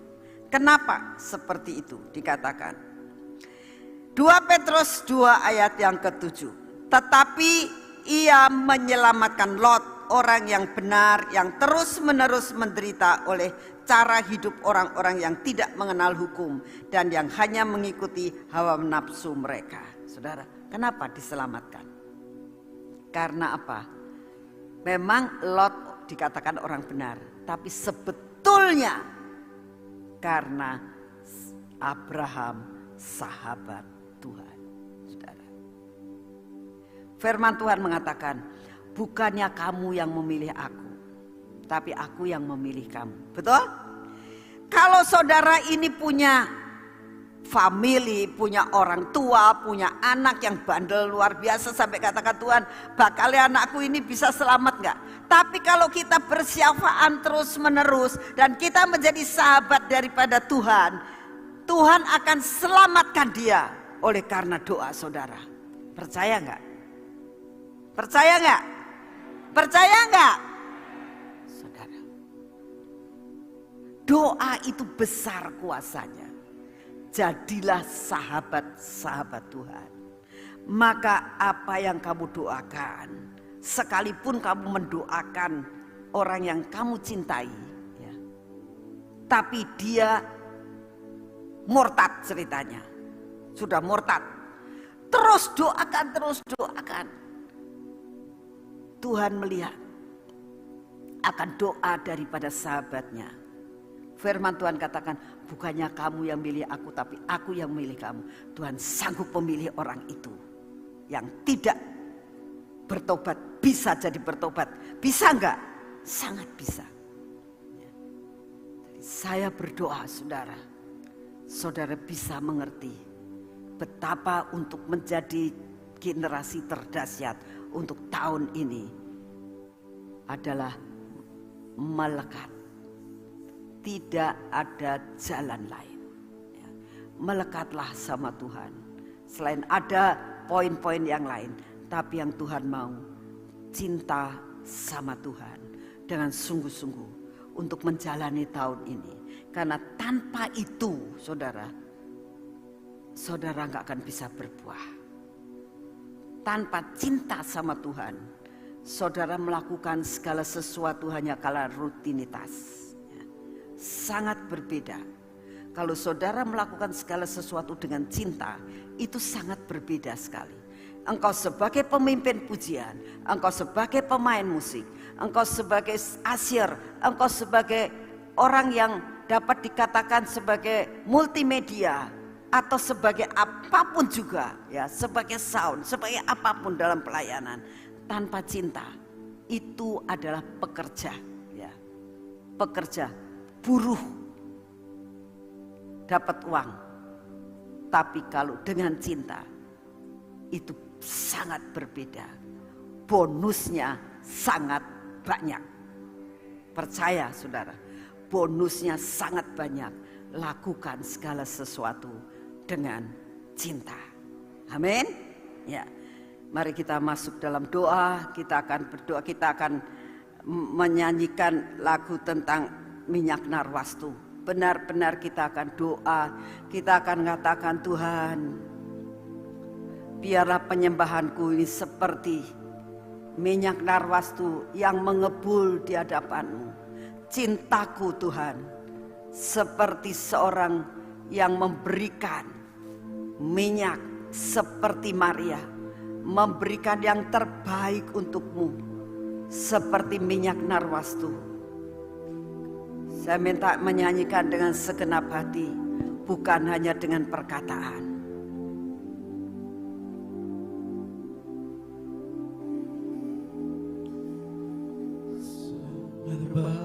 Kenapa seperti itu dikatakan? 2 Petrus 2 ayat yang ke-7. Tetapi ia menyelamatkan Lot, orang yang benar, yang terus-menerus menderita oleh cara hidup orang-orang yang tidak mengenal hukum dan yang hanya mengikuti hawa nafsu mereka. Saudara, kenapa diselamatkan? Karena apa? Memang Lot dikatakan orang benar, tapi sebetulnya karena Abraham sahabat Tuhan. Saudara. Firman Tuhan mengatakan, bukannya kamu yang memilih aku, tapi aku yang memilih kamu. Betul? Kalau saudara ini punya family, punya orang tua, punya anak yang bandel luar biasa sampai katakan Tuhan, bakal anakku ini bisa selamat enggak? Tapi kalau kita bersyafaan terus menerus dan kita menjadi sahabat daripada Tuhan, Tuhan akan selamatkan dia oleh karena doa saudara. Percaya enggak? Percaya enggak? Percaya enggak? Saudara, doa itu besar kuasanya. Jadilah sahabat-sahabat Tuhan. Maka apa yang kamu doakan, sekalipun kamu mendoakan orang yang kamu cintai, ya, tapi dia murtad ceritanya, sudah murtad, terus doakan. Tuhan melihat akan doa daripada sahabatnya. Firman Tuhan katakan, bukannya kamu yang milih aku, tapi aku yang milih kamu. Tuhan sanggup memilih orang itu yang tidak bertobat, bisa jadi bertobat. Bisa enggak? Sangat bisa. Jadi saya berdoa saudara, saudara bisa mengerti betapa untuk menjadi generasi terdahsyat untuk tahun ini adalah melekat. Tidak ada jalan lain. Melekatlah sama Tuhan. Selain ada poin-poin yang lain, Tapi yang Tuhan mau, cinta sama Tuhan dengan sungguh-sungguh untuk menjalani tahun ini. Karena tanpa itu, saudara gak akan bisa berbuah. Tanpa cinta sama Tuhan, saudara melakukan segala sesuatu hanya karena rutinitas. Sangat berbeda. Kalau saudara melakukan segala sesuatu dengan cinta, itu sangat berbeda sekali. Engkau sebagai pemimpin pujian, engkau sebagai pemain musik, engkau sebagai asyir, engkau sebagai orang yang dapat dikatakan sebagai multimedia atau sebagai apapun juga, ya, sebagai sound, sebagai apapun dalam pelayanan, tanpa cinta itu adalah pekerja, ya, pekerja, buruh, dapat uang. Tapi kalau dengan cinta itu sangat berbeda. Bonusnya sangat banyak. Percaya saudara, bonusnya sangat banyak. Lakukan segala sesuatu dengan cinta. Amin. Ya. Mari kita masuk dalam doa. Kita akan berdoa, kita akan menyanyikan lagu tentang minyak narwastu. Benar-benar kita akan doa. Kita akan mengatakan, Tuhan, biarlah penyembahanku ini seperti minyak narwastu yang mengebul di hadapan-Mu. Cintaku Tuhan seperti seorang yang memberikan minyak seperti Maria, memberikan yang terbaik untuk-Mu seperti minyak narwastu. Saya minta menyanyikan dengan segenap hati, bukan hanya dengan perkataan. Bye.